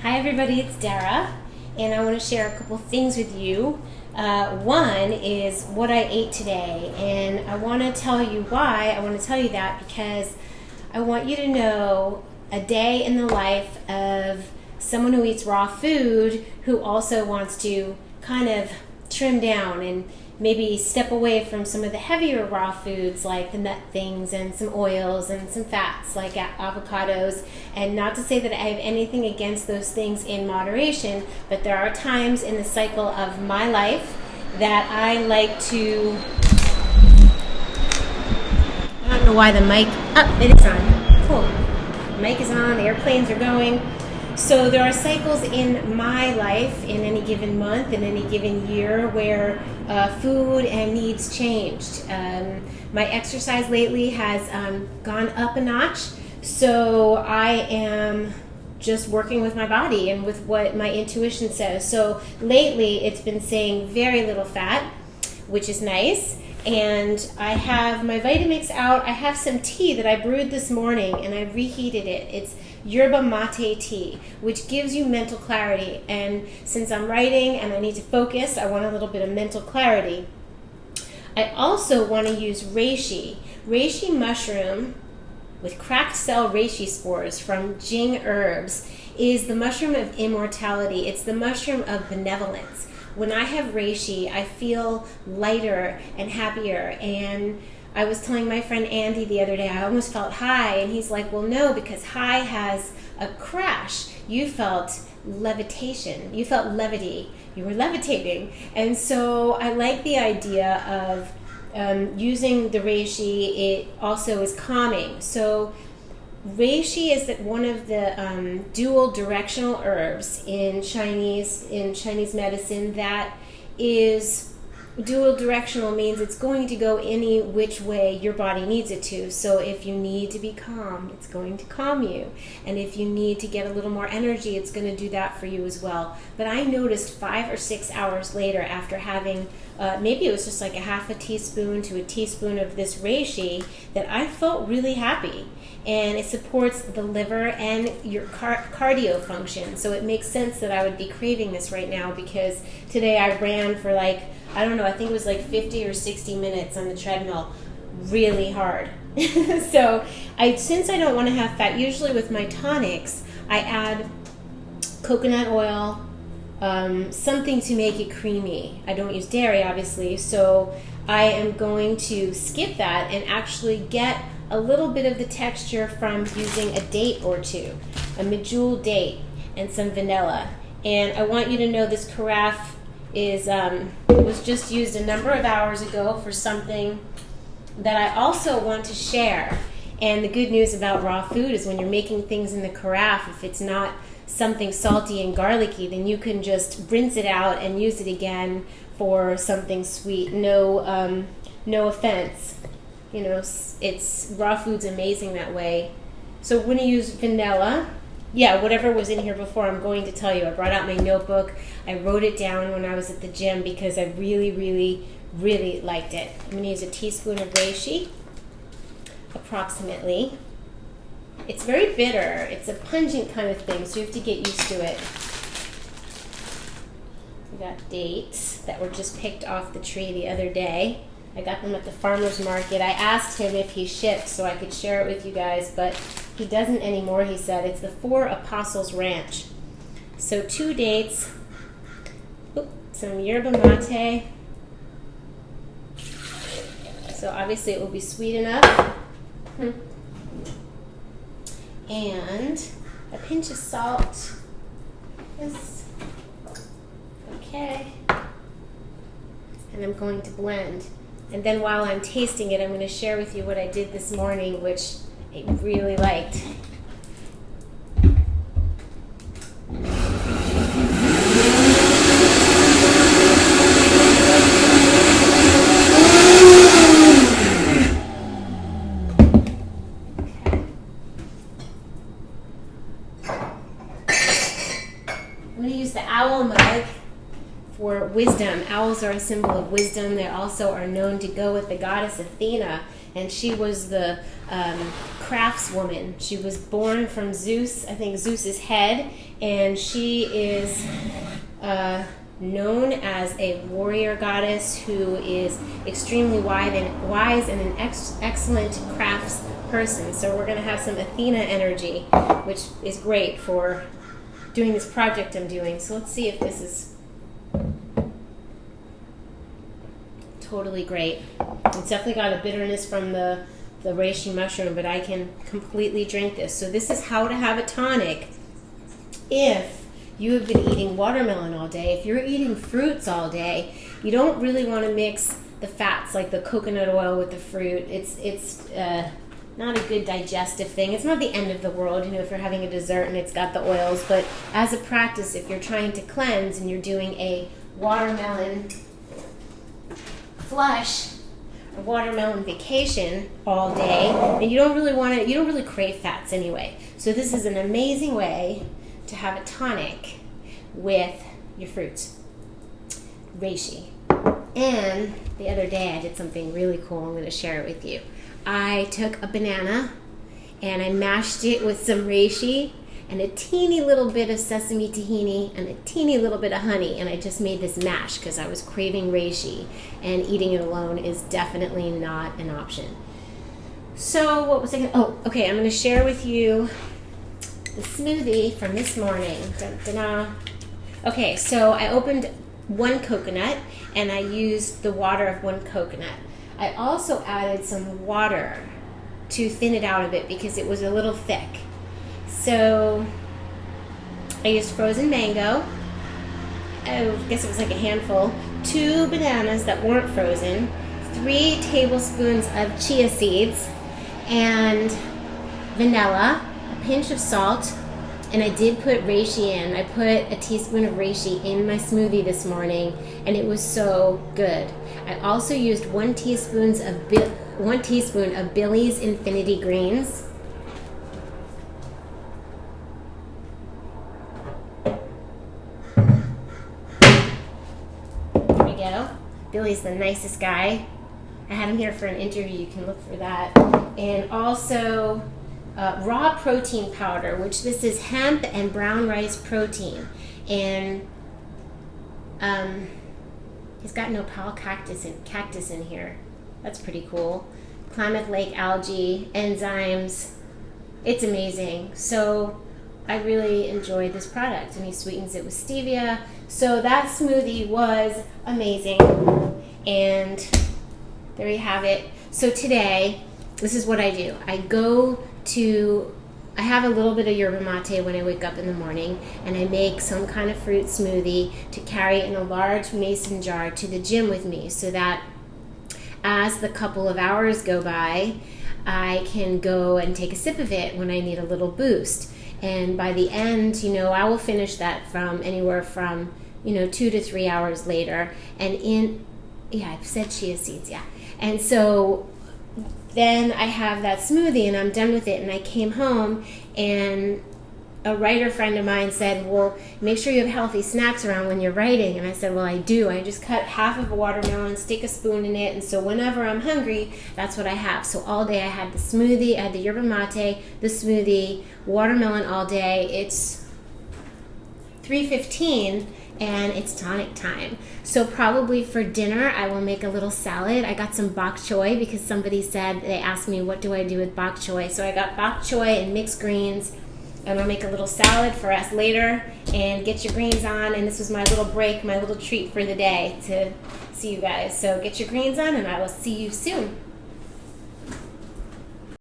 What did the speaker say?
Hi everybody, it's Dara, and I want to share a couple things with you. One is what I ate today, and I want to tell you why. I want to tell you that because I want you to know a day in the life of someone who eats raw food who also wants to kind of trim down and maybe step away from some of the heavier raw foods like the nut things and some oils and some fats like avocados. And not to say that I have anything against those things in moderation, but there are times in the cycle of my life that I like to... I don't know why the mic... Oh, it is on. Cool. The mic is on, the airplanes are going. So there are cycles in my life, in any given month, in any given year, where food and needs changed. My exercise lately has gone up a notch, so I am just working with my body and with what my intuition says. So lately it's been saying very little fat, which is nice. And I have my Vitamix out. I have some tea that I brewed this morning and I reheated it. It's yerba mate tea, which gives you mental clarity. And since I'm writing and I need to focus, I want a little bit of mental clarity. I also want to use reishi. Reishi mushroom with cracked cell reishi spores from Jing Herbs is the mushroom of immortality. It's the mushroom of benevolence. When I have reishi, I feel lighter and happier. And I was telling my friend Andy the other day, I almost felt high. And he's like, well, no, because high has a crash. You felt levitation. You felt levity. You were levitating. And so I like the idea of using the reishi. It also is calming. So reishi is one of the dual directional herbs in Chinese medicine that is dual directional, means it's going to go any which way your body needs it to. So if you need to be calm, it's going to calm you. And if you need to get a little more energy, it's going to do that for you as well. But I noticed 5 or 6 hours later after having, maybe it was just like a half a teaspoon to a teaspoon of this reishi, that I felt really happy. And it supports the liver and your cardio function. So it makes sense that I would be craving this right now, because today I ran for I think it was like 50 or 60 minutes on the treadmill, really hard. So since I don't want to have fat, usually with my tonics, I add coconut oil, something to make it creamy. I don't use dairy, obviously, so I am going to skip that and actually get a little bit of the texture from using a date or two, a medjool date and some vanilla. And I want you to know this carafe was just used a number of hours ago for something that I also want to share. And the good news about raw food is when you're making things in the carafe, if it's not something salty and garlicky, then you can just rinse it out and use it again for something sweet. No offense. You know, it's raw food's amazing that way. So when you use vanilla, whatever was in here before, I'm going to tell you. I brought out my notebook. I wrote it down when I was at the gym because I really, really, really liked it. I'm going to use a teaspoon of reishi, approximately. It's very bitter. It's a pungent kind of thing, so you have to get used to it. We got dates that were just picked off the tree the other day. I got them at the farmer's market. I asked him if he shipped so I could share it with you guys, but he doesn't anymore, he said. It's the Four Apostles Ranch. So 2 dates, some yerba mate. So obviously it will be sweet enough. And a pinch of salt. Yes. Okay. And I'm going to blend. And then while I'm tasting it, I'm going to share with you what I did this morning, which I really liked. I'm going to use the owl mug for wisdom. Owls are a symbol of wisdom. They also are known to go with the goddess Athena, and she was the craftswoman. She was born from Zeus, I think Zeus's head, and she is known as a warrior goddess who is extremely wise and an excellent crafts person. So we're going to have some Athena energy, which is great for doing this project I'm doing. So let's see if this is totally great. It's definitely got a bitterness from the reishi mushroom, but I can completely drink this. So this is how to have a tonic if you have been eating watermelon all day. If you're eating fruits all day, you don't really want to mix the fats like the coconut oil with the fruit. It's not a good digestive thing. It's not the end of the world, you know, if you're having a dessert and it's got the oils, but as a practice, if you're trying to cleanse and you're doing a watermelon flush, a watermelon vacation all day, and you don't really crave fats anyway. So this is an amazing way to have a tonic with your fruits. Reishi. And the other day I did something really cool. I'm going to share it with you. I took a banana and I mashed it with some reishi and a teeny little bit of sesame tahini and a teeny little bit of honey, and I just made this mash because I was craving reishi, and eating it alone is definitely not an option. So what was I going to... Oh, okay, I'm going to share with you the smoothie from this morning. Dun, dun, dun. Okay, so I opened one coconut and I used the water of one coconut. I also added some water to thin it out a bit because it was a little thick. So I used frozen mango. I guess it was like a handful. 2 bananas that weren't frozen. 3 tablespoons of chia seeds and vanilla. Pinch of salt, and I did put reishi in. I put a teaspoon of reishi in my smoothie this morning, and it was so good. I also used 1 teaspoon of Billy's Infinity Greens. There we go. Billy's the nicest guy. I had him here for an interview. You can look for that. And also raw protein powder, which this is hemp and brown rice protein, and he's got nopal cactus in here. That's pretty cool. Klamath Lake algae, enzymes. It's amazing. So I really enjoyed this product, and he sweetens it with stevia. So that smoothie was amazing, and there you have it. So today, this is what I do. I have a little bit of yerba mate when I wake up in the morning, and I make some kind of fruit smoothie to carry in a large mason jar to the gym with me, so that as the couple of hours go by, I can go and take a sip of it when I need a little boost. And by the end, you know, I will finish that from anywhere from, 2 to 3 hours later. And I've said chia seeds, yeah. And so then I have that smoothie and I'm done with it. And I came home and a writer friend of mine said, well, make sure you have healthy snacks around when you're writing. And I said, well, I do. I just cut half of a watermelon, stick a spoon in it, and so whenever I'm hungry, that's what I have. So all day I had the smoothie, I had the yerba mate, the smoothie, watermelon all day. It's 3:15 and it's tonic time. So probably for dinner, I will make a little salad. I got some bok choy because somebody said, they asked me, what do I do with bok choy? So I got bok choy and mixed greens. And I'll make a little salad for us later and get your greens on. And this was my little break, my little treat for the day to see you guys. So get your greens on and I will see you soon.